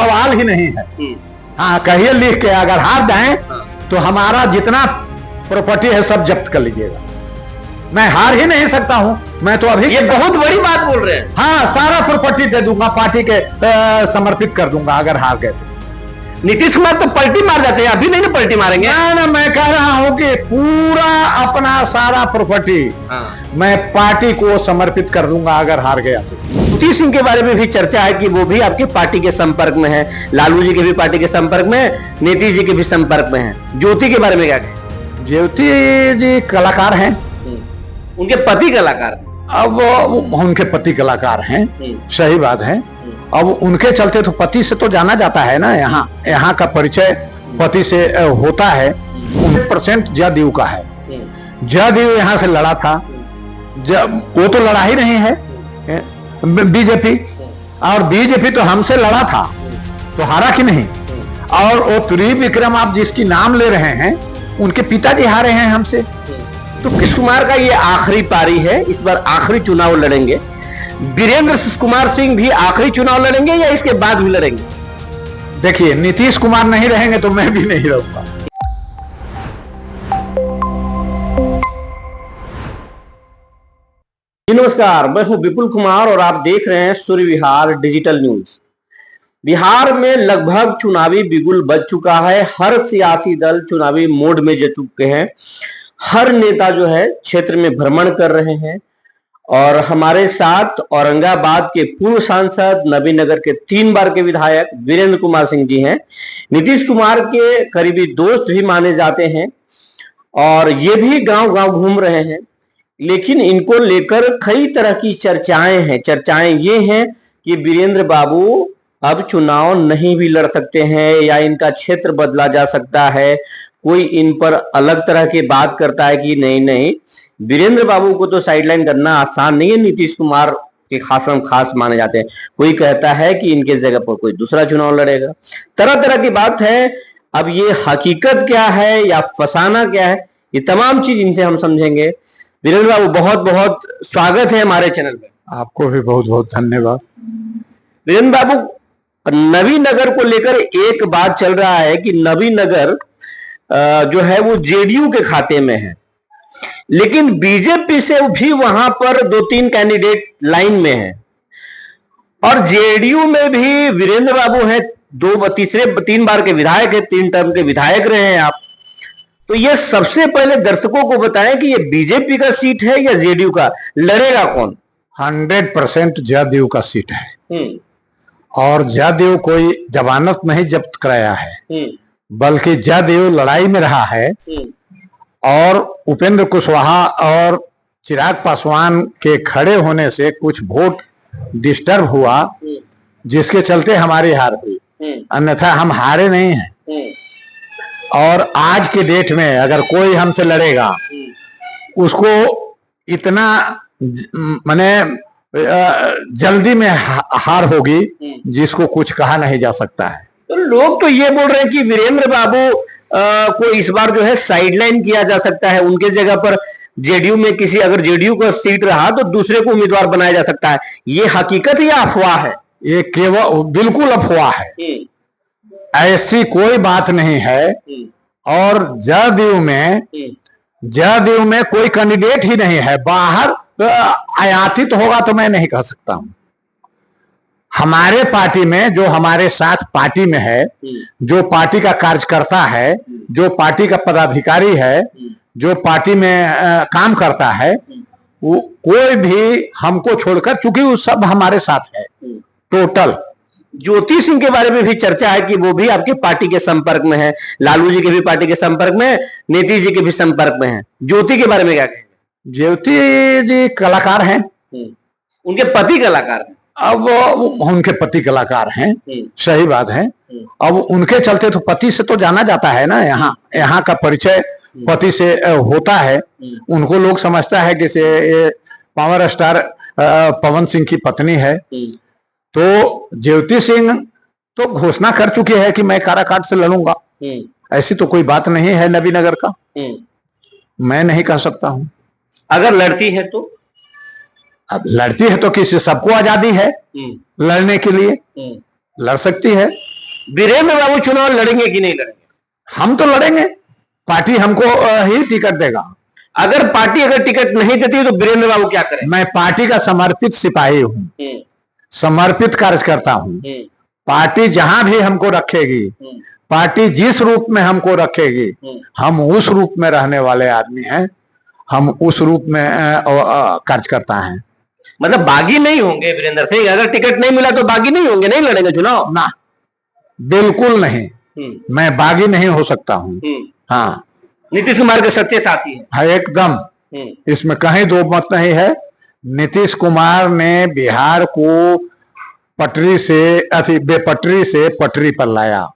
सवाल ही नहीं है। हाँ, कहिए लिख के, अगर हार जाएं तो हमारा जितना प्रॉपर्टी है सब जब्त कर लीजिएगा। मैं हार ही नहीं सकता हूं। मैं तो अभी, ये बहुत बड़ी बात बोल रहे हैं। हाँ, सारा प्रॉपर्टी दे दूंगा, पार्टी के समर्पित कर दूंगा अगर हार गए तो। नीतीश कुमार तो पलटी मार जाते हैं, अभी नहीं ना पलटी मारेंगे। ना, मैं कह रहा हूं कि पूरा अपना सारा प्रॉपर्टी मैं पार्टी को समर्पित कर दूंगा अगर हार गया तो। ज्योति सिंह के बारे में भी चर्चा है कि वो भी आपकी पार्टी के संपर्क में है, लालू जी के भी पार्टी के संपर्क में, नीतीश जी के भी संपर्क में है। ज्योति के बारे में क्या कहें? ज्योति जी कलाकार हैं, उनके पति कलाकार, अब उनके पति कलाकार हैं, सही बात है। अब उनके चलते तो पति से तो जाना जाता है ना, यहाँ का परिचय पति से होता है। 100% जदयू का है। जदयू यहाँ से लड़ा था, वो तो लड़ा ही नहीं है बीजेपी, और बीजेपी तो हमसे लड़ा था तो हारा कि नहीं। और वो त्रिविक्रम आप जिसकी नाम ले रहे हैं, उनके पिताजी हारे हैं हमसे। तो नीतीश कुमार का ये आखिरी पारी है, इस बार आखिरी चुनाव लड़ेंगे। वीरेंद्र कुमार सिंह भी आखिरी चुनाव लड़ेंगे या इसके बाद भी लड़ेंगे? देखिए, नीतीश कुमार नहीं रहेंगे तो मैं भी नहीं रहूंगा। नमस्कार, मैं हूं विपुल कुमार और आप देख रहे हैं सूर्य विहार डिजिटल न्यूज। बिहार में लगभग चुनावी बिगुल बज चुका है। हर सियासी दल चुनावी मोड में जा चुके हैं। हर नेता जो है क्षेत्र में भ्रमण कर रहे हैं। और हमारे साथ औरंगाबाद के पूर्व सांसद, नबीनगर के 3 बार के विधायक वीरेंद्र कुमार सिंह जी हैं। नीतीश कुमार के करीबी दोस्त भी माने जाते हैं और ये भी गांव गांव घूम रहे हैं। लेकिन इनको लेकर कई तरह की चर्चाएं हैं। चर्चाएं ये हैं कि वीरेंद्र बाबू अब चुनाव नहीं भी लड़ सकते हैं या इनका क्षेत्र बदला जा सकता है। कोई इन पर अलग तरह की बात करता है कि नहीं, वीरेंद्र बाबू को तो साइडलाइन करना आसान नहीं है, नीतीश कुमार के खास माने जाते हैं। कोई कहता है कि इनके जगह पर कोई दूसरा चुनाव लड़ेगा। तरह तरह की बात है। अब ये हकीकत क्या है या फसाना क्या है, ये तमाम चीज इनसे हम समझेंगे। वीरेंद्र बाबू, बहुत बहुत स्वागत है हमारे चैनल पे। आपको भी बहुत बहुत धन्यवाद। वीरेंद्र बाबू, नबीनगर को लेकर एक बात चल रहा है कि नबीनगर जो है वो जेडीयू के खाते में है, लेकिन बीजेपी से भी वहां पर 2-3 कैंडिडेट लाइन में है। और जेडीयू में भी वीरेंद्र बाबू हैं, 3 बार के विधायक है, 3 टर्म के विधायक रहे हैं आप। तो ये सबसे पहले दर्शकों को बताएं कि ये बीजेपी का सीट है या जेडीयू का, लड़ेगा कौन? 100% जदयू का सीट है। और जदयू कोई जमानत नहीं जब्त कराया है, बल्कि जदयू लड़ाई में रहा है। और उपेंद्र कुशवाहा और चिराग पासवान के खड़े होने से कुछ वोट डिस्टर्ब हुआ, जिसके चलते हमारी हार हुई। अन्यथा हम हारे नहीं हैं। और आज के डेट में अगर कोई हमसे लड़ेगा, उसको इतना माने जल्दी में हार होगी जिसको कुछ कहा नहीं जा सकता है। तो लोग तो ये बोल रहे हैं कि वीरेंद्र बाबू को इस बार जो है साइडलाइन किया जा सकता है। उनके जगह पर जेडीयू में किसी, अगर जेडीयू का सीट रहा तो दूसरे को उम्मीदवार बनाया जा सकता है। ये हकीकत या अफवाह है? ये केवल बिल्कुल अफवाह है, ऐसी कोई बात नहीं है। और जदयू में कोई कैंडिडेट ही नहीं है। बाहर आयातित होगा तो मैं नहीं कह सकता हूं। हमारे पार्टी में, जो हमारे साथ पार्टी में है, जो पार्टी का कार्यकर्ता है, जो पार्टी का पदाधिकारी है, जो पार्टी में काम करता है, वो कोई भी हमको छोड़कर, चूंकि वो सब हमारे साथ है टोटल। ज्योति सिंह के बारे में भी चर्चा है कि वो भी आपके पार्टी के संपर्क में है, लालू जी के भी पार्टी के संपर्क में, नीतीश जी के भी संपर्क में है। ज्योति के बारे में क्या कहेंगे? ज्योति जी कलाकार हैं, उनके पति कलाकार हैं। अब उनके पति कलाकार हैं, सही बात है। अब उनके चलते तो पति से तो जाना जाता है ना, यहाँ का परिचय पति से होता है। उनको लोग समझता है कि ये पावर स्टार पवन सिंह की पत्नी है। तो ज्योति सिंह तो घोषणा कर चुकी है कि मैं काराकाट से लड़ूंगा। ऐसी तो कोई बात नहीं है नबीनगर का, मैं नहीं कह सकता हूं। अगर लड़ती है तो? अब लड़ती है तो किसी, सबको आजादी है लड़ने के लिए, लड़ सकती है। वीरेंद्र बाबू चुनाव लड़ेंगे कि नहीं लड़ेंगे? हम तो लड़ेंगे, पार्टी हमको ही टिकट देगा। अगर पार्टी अगर टिकट नहीं देती तो वीरेंद्र बाबू क्या करें? मैं पार्टी का समर्पित सिपाही हूँ, समर्पित कार्यकर्ता हूँ। पार्टी जहां भी हमको रखेगी, पार्टी जिस रूप में हमको रखेगी, हम उस रूप में रहने वाले आदमी हैं, हम उस रूप में कार्यकर्ता हैं। मतलब बागी नहीं होंगे वीरेंद्र सिंह? अगर टिकट नहीं मिला तो बागी नहीं होंगे, नहीं लड़ेंगे चुनाव? ना, बिल्कुल नहीं, मैं बागी नहीं हो सकता हूँ। हाँ, नीतीश कुमार के सच्चे साथी हैं। हाँ, एकदम, इसमें कहीं दो मत नहीं है। नीतीश कुमार ने बिहार को पटरी से बेपटरी से पटरी पर लाया।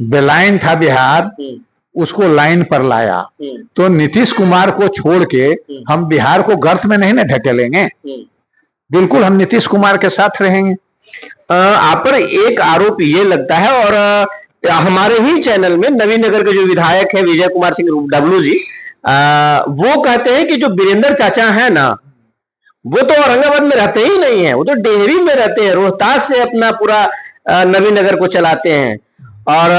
बेलाइन था बिहार, उसको लाइन पर लाया। तो नीतीश कुमार को छोड़ के हम बिहार को गर्त में नहीं ना ढकेलेंगे। बिल्कुल हम नीतीश कुमार के साथ रहेंगे। आप पर एक आरोप ये लगता है, और हमारे ही चैनल में नवीनगर के जो विधायक है विजय कुमार सिंह डब्लू जी, वो कहते हैं कि जो वीरेंद्र चाचा है ना, वो तो औरंगाबाद में रहते ही नहीं है, वो तो डेहरी में रहते हैं, रोहतास से अपना पूरा नवीनगर को चलाते हैं, और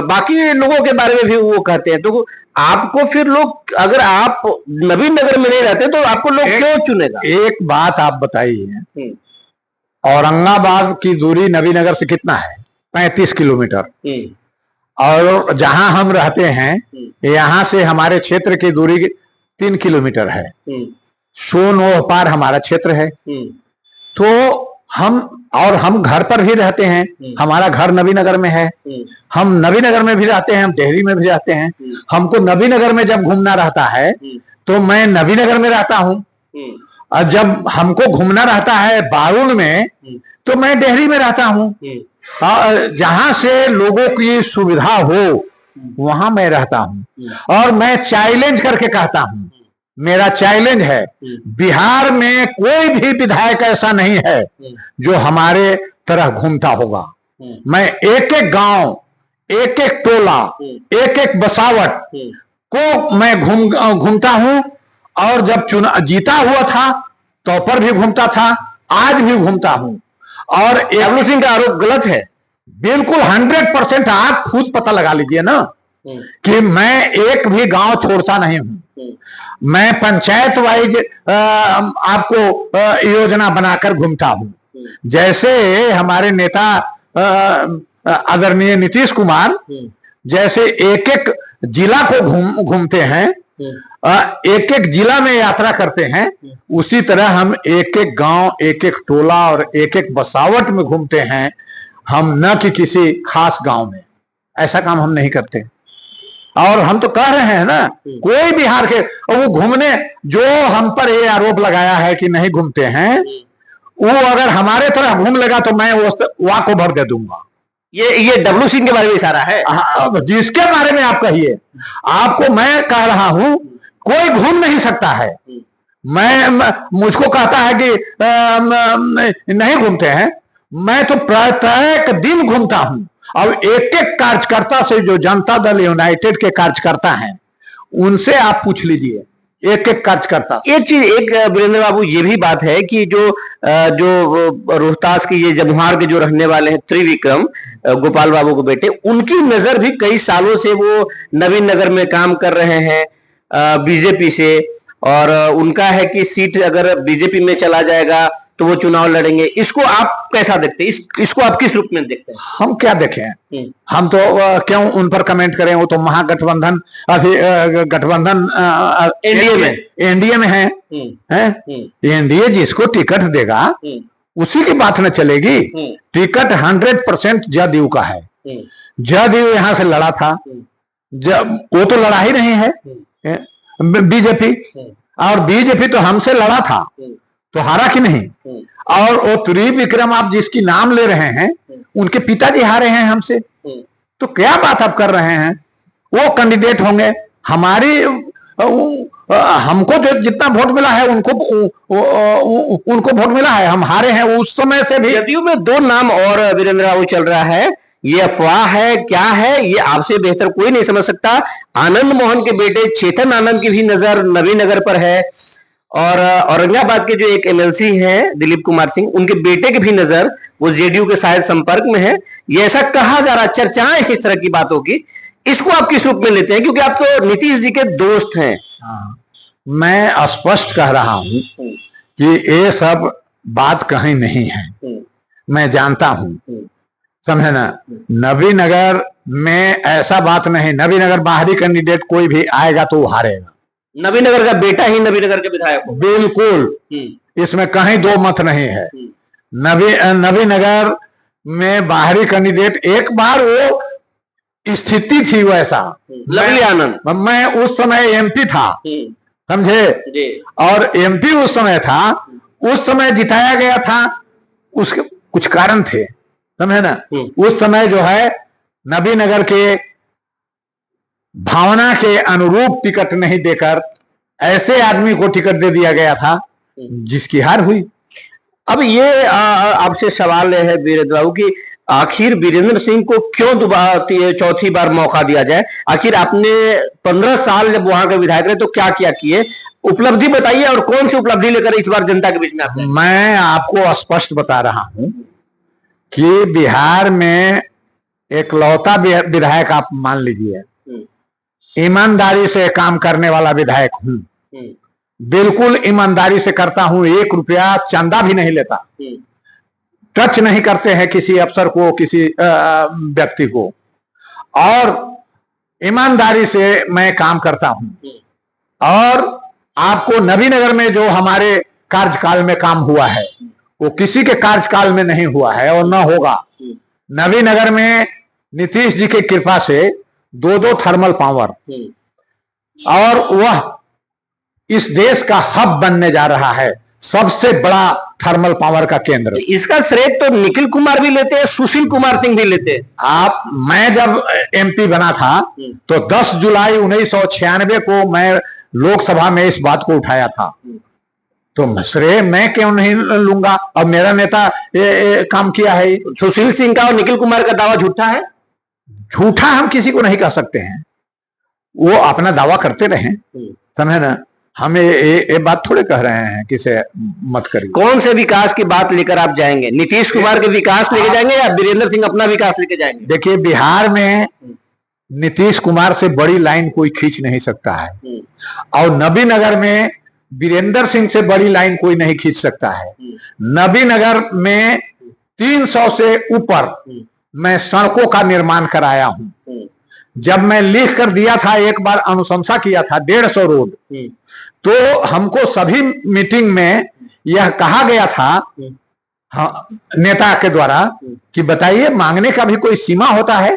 बाकी लोगों के बारे में भी वो कहते हैं। तो आपको फिर लोग, अगर आप नवीनगर में नहीं रहते तो आपको लोग क्यों चुनेगा? एक बात आप बताइए, औरंगाबाद की दूरी नवीनगर से कितना है? 35 किलोमीटर। और जहां हम रहते हैं यहाँ से हमारे क्षेत्र की दूरी 3 किलोमीटर है। सोनो पार हमारा क्षेत्र है। तो हम घर पर भी रहते हैं, हमारा घर नवीनगर में है, हम नवीनगर में भी रहते हैं, हम डेहरी में भी रहते हैं। हमको नवीनगर में जब घूमना रहता है तो मैं नवीनगर में रहता हूँ, और जब हमको घूमना रहता है बारुण में तो मैं डेहरी में रहता हूँ। जहां से लोगों की सुविधा हो वहां मैं रहता हूँ। और मैं चैलेंज करके कहता हूँ, मेरा चैलेंज है, बिहार में कोई भी विधायक ऐसा नहीं है जो हमारे तरह घूमता होगा। मैं एक एक गांव, एक एक टोला, एक एक बसावट को मैं घूमता हूं। और जब चुनाव जीता हुआ था तो पर भी घूमता था, आज भी घूमता हूं। और डब्लू सिंह का आरोप गलत है, बिल्कुल 100%। आप खुद पता लगा लीजिए ना कि मैं एक भी गांव छोड़ता नहीं हूं। मैं पंचायत वाइज आपको योजना बनाकर घूमता हूं। जैसे हमारे नेता आदरणीय नीतीश कुमार जैसे एक एक जिला को घूमते हैं, एक एक जिला में यात्रा करते हैं, उसी तरह हम एक एक गांव, एक एक टोला और एक एक बसावट में घूमते हैं। हम न कि किसी खास गांव में, ऐसा काम हम नहीं करते। और हम तो कह रहे हैं ना, कोई बिहार के वो घूमने, जो हम पर ये आरोप लगाया है कि नहीं घूमते हैं, वो अगर हमारे तरह घूम लेगा तो मैं वहां को भर दे दूंगा। ये डब्लू सिंह के बारे में इशारा है? जिसके बारे में आप कहिए, आपको मैं कह रहा हूं, कोई घूम नहीं सकता है। मुझको कहता है कि नहीं घूमते हैं, मैं तो प्रत्येक दिन घूमता हूं। और एक एक कार्यकर्ता से, जो जनता दल यूनाइटेड के कार्यकर्ता हैं, उनसे आप पूछ लीजिए, एक एक कार्यकर्ता। एक चीज, एक वीरेंद्र बाबू, ये भी बात है कि जो रोहतास की ये जमुहार के जो रहने वाले हैं त्रिविक्रम गोपाल बाबू के बेटे, उनकी नजर भी कई सालों से वो नवीन नगर में काम कर रहे हैं बीजेपी से, और उनका है कि सीट अगर बीजेपी में चला जाएगा तो वो चुनाव लड़ेंगे। इसको आप कैसा देखते हैं? इसको आप किस रूप में देखते हैं? हम क्या देखें, हम तो क्यों उन पर कमेंट करें? वो तो महागठबंधन, गठबंधन एनडीए में है। एनडीए जिसको टिकट देगा उसी की बात न चलेगी। टिकट 100% जदयू का है। जदयू यहां से लड़ा था, जब वो तो लड़ा ही नहीं है बीजेपी, और बीजेपी तो हमसे लड़ा था तो हारा कि नहीं? और वो त्रिविक्रम आप जिसकी नाम ले रहे हैं, उनके पिताजी हारे हैं हमसे, तो क्या बात आप कर रहे हैं? वो कैंडिडेट होंगे, हमको जो जितना वोट मिला है उनको वोट मिला है, हम हारे हैं उस समय से भी। जदयू में 2 नाम और वीरेंद्र बाबू चल रहा है, ये अफवाह है क्या है, ये आपसे बेहतर कोई नहीं समझ सकता। आनंद मोहन के बेटे चेतन आनंद की भी नजर नवीनगर पर है, और औरंगाबाद के जो एक एमएलसी हैं दिलीप कुमार सिंह, उनके बेटे की भी नजर वो जेडीयू के शायद संपर्क में है, ये ऐसा कहा जा रहा, चर्चाएं इस तरह की बातों की, इसको आप किस रूप में लेते हैं, क्योंकि आप तो नीतीश जी के दोस्त हैं? मैं स्पष्ट कह रहा हूं कि ये सब बात कहीं नहीं है, मैं जानता हूं, समझे ना। नबीनगर में ऐसा बात नहीं, नबीनगर बाहरी कैंडिडेट कोई भी आएगा तो वो हारेगा। नबीनगर का बेटा ही नबीनगर के विधायक हो? बिल्कुल, इसमें कहीं दो मत नहीं है। नबीनगर में बाहरी कैंडिडेट, एक बार वो स्थिति थी वैसा, लवली आनंद, मैं उस समय एमपी था, समझे, और एमपी उस समय था, उस समय जिताया गया था, उसके कुछ कारण थे, समझे ना। उस समय जो है नबीनगर के भावना के अनुरूप टिकट नहीं देकर ऐसे आदमी को टिकट दे दिया गया था जिसकी हार हुई। अब ये आपसे सवाल है वीरेंद्र बाबू की, आखिर वीरेंद्र सिंह को क्यों दोबारा चौथी बार मौका दिया जाए? आखिर आपने 15 साल जब वहां के विधायक रहे तो क्या क्या किए, उपलब्धि बताइए, और कौन सी उपलब्धि लेकर इस बार जनता के बीच में आते हैं? मैं आपको स्पष्ट बता रहा हूं कि बिहार में एकलौता विधायक आप मान लीजिए, ईमानदारी से काम करने वाला विधायक हूं, बिल्कुल ईमानदारी से करता हूं, 1 रुपया चंदा भी नहीं लेता, टच नहीं करते हैं किसी अफसर को, किसी व्यक्ति को, और ईमानदारी से मैं काम करता हूं। और आपको नबीनगर में जो हमारे कार्यकाल में काम हुआ है वो किसी के कार्यकाल में नहीं हुआ है और न होगा। नबीनगर में नीतीश जी की कृपा से 2 थर्मल पावर, और वह इस देश का हब बनने जा रहा है, सबसे बड़ा थर्मल पावर का केंद्र। इसका श्रेय तो निखिल कुमार भी लेते हैं, सुशील कुमार सिंह भी लेते हैं। मैं जब एमपी बना था तो 10 जुलाई 1996 को मैं लोकसभा में इस बात को उठाया था, तो श्रेय मैं क्यों नहीं लूंगा? अब मेरा नेता ये काम किया है। सुशील सिंह का और निखिल कुमार का दावा झूठा है? झूठा हम किसी को नहीं कह सकते हैं, वो अपना दावा करते रहे, समझे ना। हम ये बात थोड़े कह रहे हैं कि से मत करिए। कौन से विकास की बात लेकर आप जाएंगे? नीतीश कुमार के विकास लेके जाएंगे या वीरेंद्र सिंह अपना विकास लेके जाएंगे? देखिए, बिहार में नीतीश कुमार से बड़ी लाइन कोई खींच नहीं सकता है, और नबीनगर में वीरेंद्र सिंह से बड़ी लाइन कोई नहीं खींच सकता है। नबीनगर में 300 से ऊपर मैं सड़कों का निर्माण कराया हूं। जब मैं लिख कर दिया था, एक बार अनुशंसा किया था 150 रोड, तो हमको सभी मीटिंग में यह कहा गया था, हाँ, नेता के द्वारा, कि बताइए मांगने का भी कोई सीमा होता है?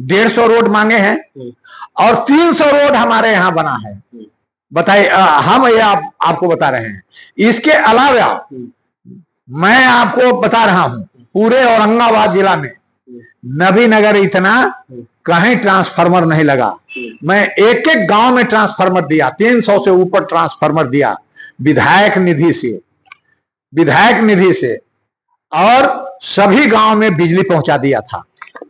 150 रोड मांगे हैं और 300 रोड हमारे यहां बना है, बताइए। हम ये आपको बता रहे हैं। इसके अलावा मैं आपको बता रहा हूं, पूरे औरंगाबाद जिला में नबीनगर इतना कहीं ट्रांसफार्मर नहीं लगा। मैं एक एक गांव में ट्रांसफार्मर दिया, 300 से ऊपर ट्रांसफार्मर दिया विधायक निधि से, और सभी गांव में बिजली पहुंचा दिया था।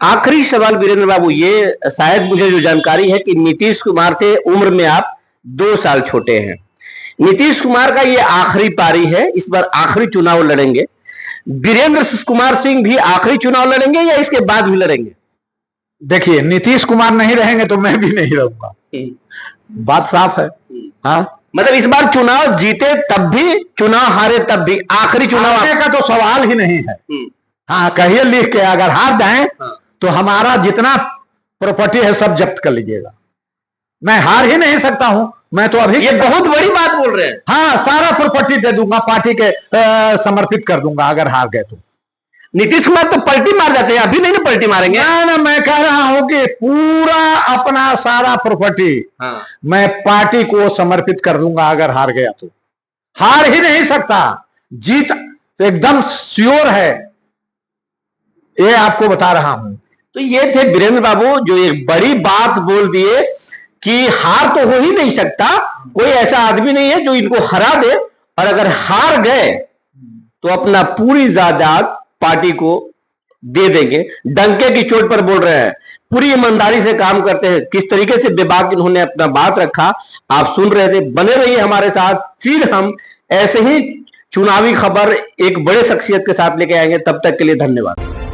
आखिरी सवाल वीरेंद्र बाबू, ये शायद मुझे जो जानकारी है कि नीतीश कुमार से उम्र में आप 2 साल छोटे हैं। नीतीश कुमार का ये आखिरी पारी है, इस बार आखिरी चुनाव लड़ेंगे। वीरेंद्र कुमार सिंह भी आखिरी चुनाव लड़ेंगे या इसके बाद भी लड़ेंगे? देखिए, नीतीश कुमार नहीं रहेंगे तो मैं भी नहीं रहूंगा, बात साफ है। हाँ, मतलब इस बार चुनाव जीते तब भी, चुनाव हारे तब भी, आखिरी चुनाव का तो सवाल ही नहीं है। हाँ, कहिए लिख के, अगर हार जाएं तो हमारा जितना प्रॉपर्टी है सब जब्त कर लीजिएगा। मैं हार ही नहीं सकता हूं, मैं तो अभी। ये बहुत बड़ी बात बोल रहे हैं। हाँ, सारा प्रॉपर्टी दे दूंगा, पार्टी के समर्पित कर दूंगा अगर हार गए तो। नीतीश कुमार तो पलटी मार जाते हैं, अभी नहीं ना पलटी मारेंगे। ना, मैं कह रहा हूं कि पूरा अपना सारा प्रॉपर्टी मैं पार्टी को समर्पित कर दूंगा अगर हार गया तो। हार ही नहीं सकता, जीत एकदम श्योर है, ये आपको बता रहा हूं। तो ये थे वीरेंद्र बाबू, जो एक बड़ी बात बोल दिए कि हार तो हो ही नहीं सकता, कोई ऐसा आदमी नहीं है जो इनको हरा दे, और अगर हार गए तो अपना पूरी जायदाद पार्टी को दे देंगे, डंके की चोट पर बोल रहे हैं, पूरी ईमानदारी से काम करते हैं। किस तरीके से बेबाक इन्होंने अपना बात रखा, आप सुन रहे थे। बने रहिए हमारे साथ, फिर हम ऐसे ही चुनावी खबर एक बड़े शख्सियत के साथ लेके आएंगे। तब तक के लिए धन्यवाद।